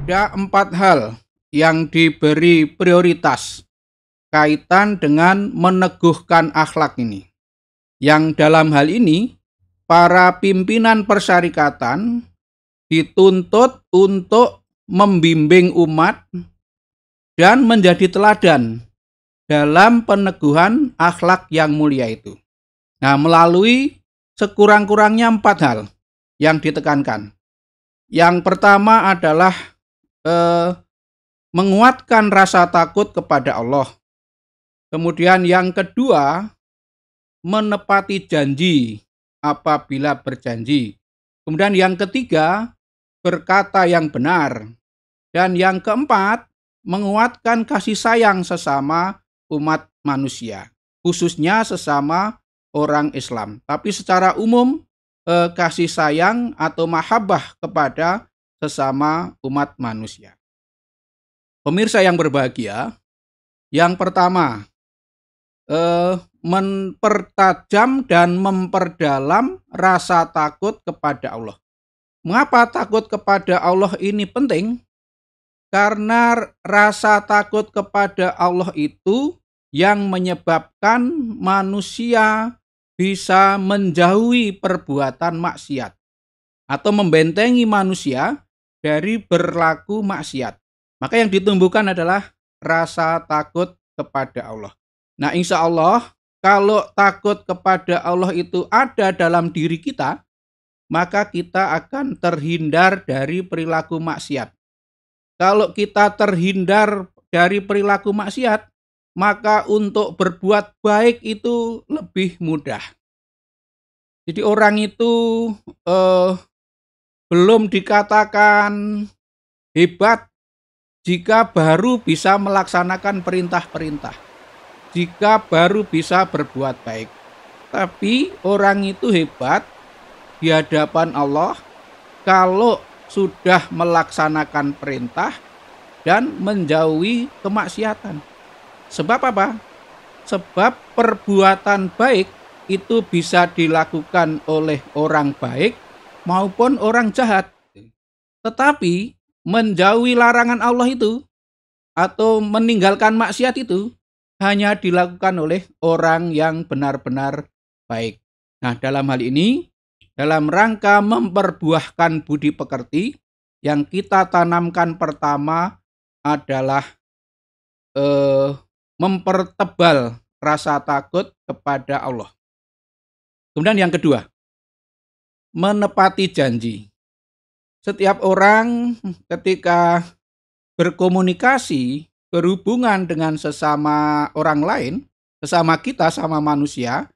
Ada 4 hal yang diberi prioritas kaitan dengan meneguhkan akhlak ini. Yang dalam hal ini, para pimpinan persyarikatan dituntut untuk membimbing umat dan menjadi teladan dalam peneguhan akhlak yang mulia itu. Nah, melalui sekurang-kurangnya 4 hal yang ditekankan. Yang pertama adalah menguatkan rasa takut kepada Allah. Kemudian yang kedua, menepati janji apabila berjanji. Kemudian yang ketiga, berkata yang benar. Dan yang keempat, menguatkan kasih sayang sesama umat manusia, khususnya sesama orang Islam. Tapi secara umum, kasih sayang atau mahabbah kepada sesama umat manusia. Pemirsa yang berbahagia, yang pertama, mempertajam dan memperdalam rasa takut kepada Allah. Mengapa takut kepada Allah ini penting? Karena rasa takut kepada Allah itu yang menyebabkan manusia bisa menjauhi perbuatan maksiat atau membentengi manusia dari berlaku maksiat. Maka yang ditumbuhkan adalah rasa takut kepada Allah. Nah, insya Allah, kalau takut kepada Allah itu ada dalam diri kita, maka kita akan terhindar dari perilaku maksiat. Kalau kita terhindar dari perilaku maksiat, maka untuk berbuat baik itu lebih mudah. Jadi orang itu belum dikatakan hebat jika baru bisa melaksanakan perintah-perintah, jika baru bisa berbuat baik. Tapi orang itu hebat di hadapan Allah kalau sudah melaksanakan perintah dan menjauhi kemaksiatan. Sebab apa? Sebab perbuatan baik itu bisa dilakukan oleh orang baik maupun orang jahat. Tetapi menjauhi larangan Allah itu atau meninggalkan maksiat itu hanya dilakukan oleh orang yang benar-benar baik. Nah, dalam hal ini, dalam rangka memperbuahkan budi pekerti, yang kita tanamkan pertama adalah mempertebal rasa takut kepada Allah. Kemudian yang kedua, menepati janji. Setiap orang ketika berkomunikasi, berhubungan dengan sesama orang lain, sesama kita, sama manusia,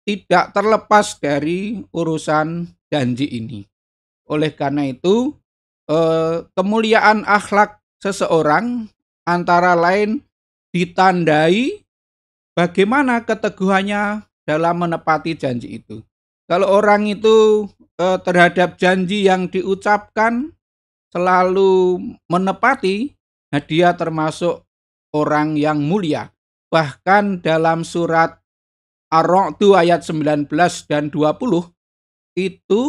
tidak terlepas dari urusan janji ini. Oleh karena itu, kemuliaan akhlak seseorang antara lain ditandai bagaimana keteguhannya dalam menepati janji itu. Kalau orang itu terhadap janji yang diucapkan selalu menepati, nah dia termasuk orang yang mulia. Bahkan dalam surat Ar-Ra'd ayat 19 dan 20, itu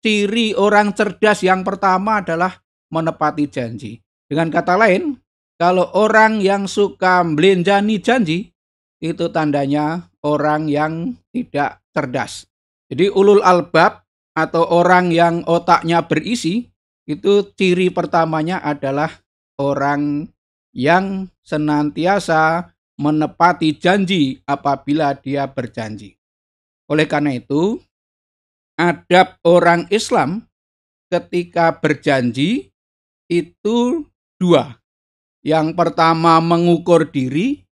ciri orang cerdas yang pertama adalah menepati janji. Dengan kata lain, kalau orang yang suka melenjani janji, itu tandanya orang yang tidak cerdas. Jadi ulul albab atau orang yang otaknya berisi, itu ciri pertamanya adalah orang yang senantiasa menepati janji apabila dia berjanji. Oleh karena itu, adab orang Islam ketika berjanji itu 2. Yang pertama mengukur diri,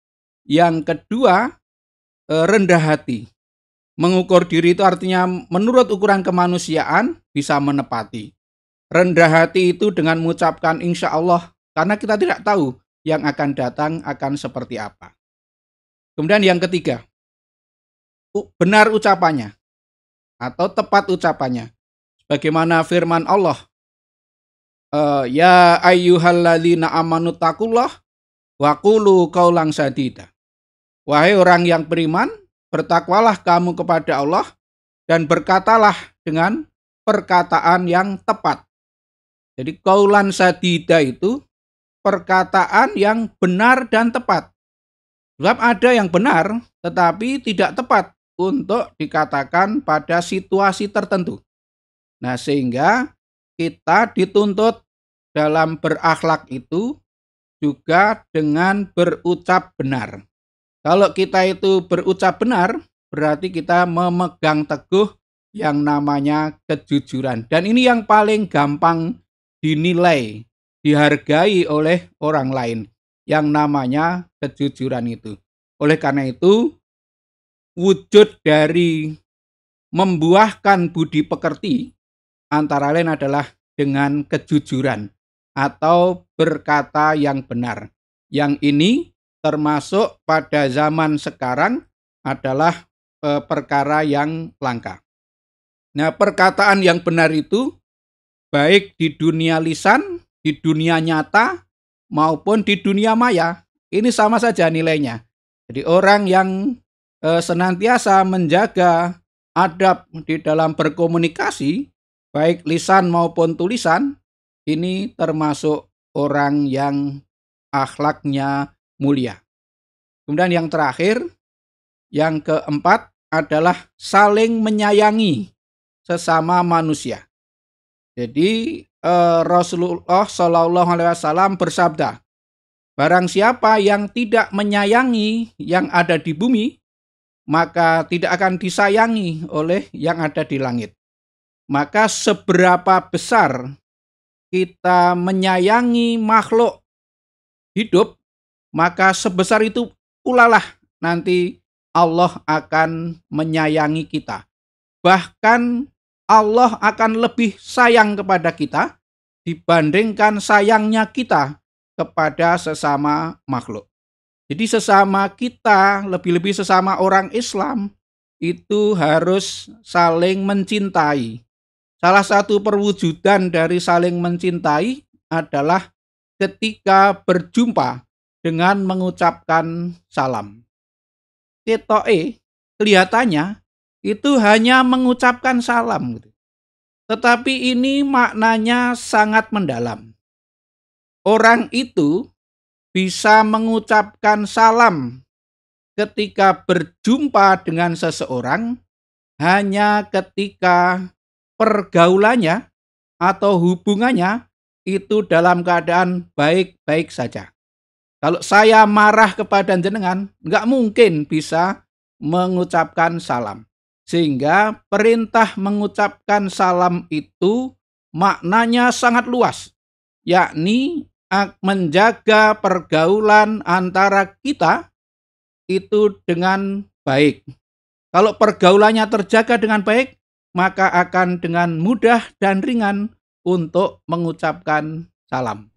yang kedua rendah hati. Mengukur diri itu artinya menurut ukuran kemanusiaan bisa menepati. Rendah hati itu dengan mengucapkan insya Allah, karena kita tidak tahu yang akan datang akan seperti apa. Kemudian yang ketiga, benar ucapannya atau tepat ucapannya. Bagaimana firman Allah, ya ayyuhalladzina amanu taqullah wa qulu qaulan sadida. Wahai orang yang beriman, bertakwalah kamu kepada Allah dan berkatalah dengan perkataan yang tepat. Jadi qaulan sadida itu perkataan yang benar dan tepat. Sebab ada yang benar tetapi tidak tepat untuk dikatakan pada situasi tertentu. Nah, sehingga kita dituntut dalam berakhlak itu juga dengan berucap benar. Kalau kita itu berucap benar, berarti kita memegang teguh yang namanya kejujuran. Dan ini yang paling gampang dinilai, dihargai oleh orang lain, yang namanya kejujuran itu. Oleh karena itu, wujud dari membuahkan budi pekerti antara lain adalah dengan kejujuran atau berkata yang benar. Yang ini termasuk pada zaman sekarang adalah perkara yang langka. Nah, perkataan yang benar itu baik di dunia lisan, di dunia nyata, maupun di dunia maya. Ini sama saja nilainya. Jadi orang yang senantiasa menjaga adab di dalam berkomunikasi, baik lisan maupun tulisan, ini termasuk orang yang akhlaknya mulia. Kemudian yang terakhir, yang keempat adalah saling menyayangi sesama manusia. Jadi Rasulullah Shallallahu Alaihi Wasallam bersabda, barang siapa yang tidak menyayangi yang ada di bumi, maka tidak akan disayangi oleh yang ada di langit. Maka seberapa besar kita menyayangi makhluk hidup, maka sebesar itu pula lah nanti Allah akan menyayangi kita. Bahkan Allah akan lebih sayang kepada kita dibandingkan sayangnya kita kepada sesama makhluk. Jadi sesama kita, lebih-lebih sesama orang Islam, itu harus saling mencintai. Salah satu perwujudan dari saling mencintai adalah ketika berjumpa dengan mengucapkan salam. Ketoke kelihatannya itu hanya mengucapkan salam. Tetapi ini maknanya sangat mendalam. Orang itu bisa mengucapkan salam ketika berjumpa dengan seseorang hanya ketika pergaulannya atau hubungannya itu dalam keadaan baik-baik saja. Kalau saya marah kepada jenengan, nggak mungkin bisa mengucapkan salam. Sehingga perintah mengucapkan salam itu maknanya sangat luas, yakni menjaga pergaulan antara kita itu dengan baik. Kalau pergaulannya terjaga dengan baik, maka akan dengan mudah dan ringan untuk mengucapkan salam.